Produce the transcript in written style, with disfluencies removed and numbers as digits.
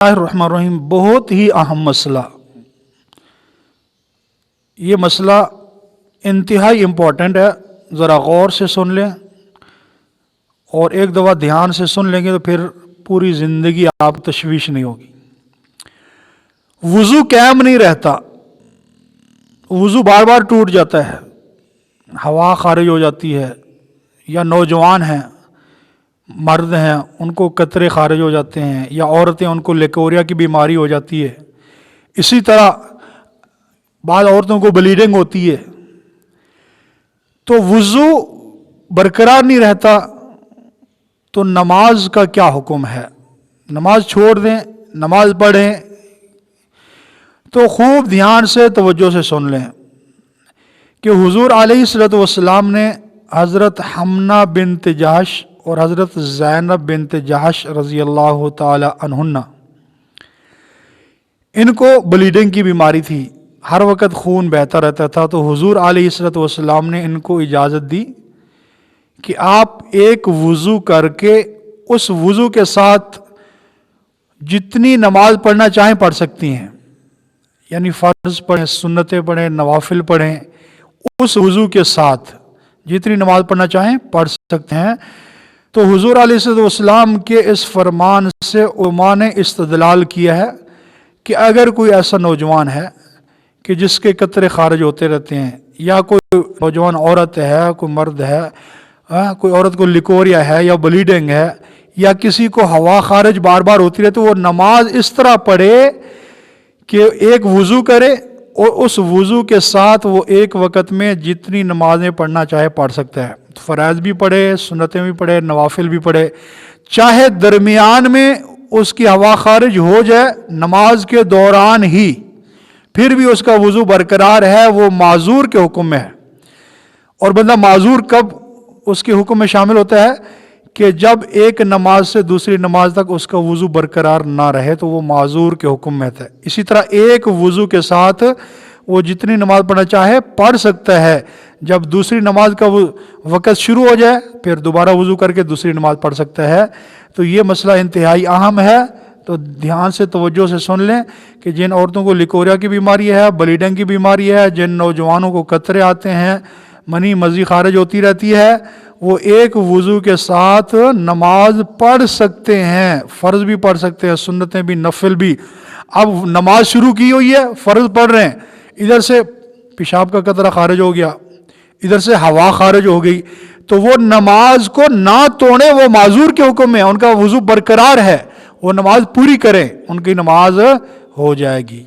बिस्मिल्लाहिर्रहमानिर्रहीम। बहुत ही अहम मसला, ये मसला इंतहाई इम्पोर्टेंट है। ज़रा गौर से सुन लें और एक दफ़ा ध्यान से सुन लेंगे तो फिर पूरी ज़िंदगी आप तशवीश नहीं होगी। वज़ू कायम नहीं रहता, वज़ू बार बार टूट जाता है, हवा खारिज हो जाती है, या नौजवान हैं, मर्द हैं, उनको कतरे खारिज हो जाते हैं, या औरतें उनको लेकोरिया की बीमारी हो जाती है। इसी तरह बाद औरतों को ब्लीडिंग होती है। तो वज़ू बरकरार नहीं रहता तो नमाज का क्या हुक्म है? नमाज छोड़ दें, नमाज पढ़ें? तो खूब ध्यान से तवज्जो से सुन लें कि हुज़ूर अलैहिस्सलातु वस्सलाम ने हज़रत हम्ना बिन्त जहश और हज़रत ज़ैनब बिन्त जहश रज़ी अल्लाह ताला अन्हुन्ना, इनको ब्लीडिंग की बीमारी थी, हर वक़्त खून बहता रहता था। तो हुज़ूर अलैहिस्सलातु वस्सलाम ने इनको इजाज़त दी कि आप एक वज़ू करके उस वज़ू के साथ जितनी नमाज पढ़ना चाहें पढ़ सकती हैं, यानी फ़र्ज़ पढ़ें, सुन्नतें पढ़ें, नवाफिल पढ़ें, उस वज़ू के साथ जितनी नमाज पढ़ना चाहें पढ़ सकते हैं। तो हुज़ूर अलैहिस्सलाम के इस फरमान से उलमा ने इस्तदलाल किया है कि अगर कोई ऐसा नौजवान है कि जिसके कतरे खारिज होते रहते हैं, या कोई नौजवान औरत है, कोई मर्द है, कोई औरत को लिकोरिया है या ब्लीडिंग है, या किसी को हवा खारिज बार बार होती रहे, तो वो नमाज इस तरह पढ़े कि एक वज़ू करे और उस वज़ू के साथ वो एक वक़्त में जितनी नमाजें पढ़ना चाहे पढ़ सकता है। फ़राइज़ भी पढ़े, सुन्नतें भी पढ़े, नवाफिल भी पढ़े, चाहे दरमियान में उसकी हवा खारिज हो जाए नमाज के दौरान ही, फिर भी उसका वज़ू बरकरार है, वो माजूर के हुक्म में है। और बंदा माजूर कब उसके हुक्म में शामिल होता है कि जब एक नमाज से दूसरी नमाज तक उसका वज़ू बरकरार ना रहे तो वो माजूर के हुक्म में था। इसी तरह एक वज़ू के साथ वो जितनी नमाज पढ़ना चाहे पढ़ सकता है। जब दूसरी नमाज का वक़्त शुरू हो जाए फिर दोबारा वज़ू करके दूसरी नमाज पढ़ सकता है। तो ये मसला इंतहाई अहम है, तो ध्यान से तवज्जो से सुन लें कि जिन औरतों को लिकोरिया की बीमारी है, ब्लीडिंग की बीमारी है, जिन नौजवानों को कतरे आते हैं, मनी मज़ी खारिज होती रहती है, वो एक वज़ू के साथ नमाज पढ़ सकते हैं, फ़र्ज़ भी पढ़ सकते हैं, सुन्नतें भी, नफिल भी। अब नमाज शुरू की हुई है, फ़र्ज़ पढ़ रहे हैं, इधर से पेशाब का कतरा खारिज हो गया, इधर से हवा खारिज हो गई, तो वो नमाज को ना तोड़े, वो माजूर के हुक्म में, उनका वज़ू बरकरार है, वो नमाज पूरी करें, उनकी नमाज हो जाएगी।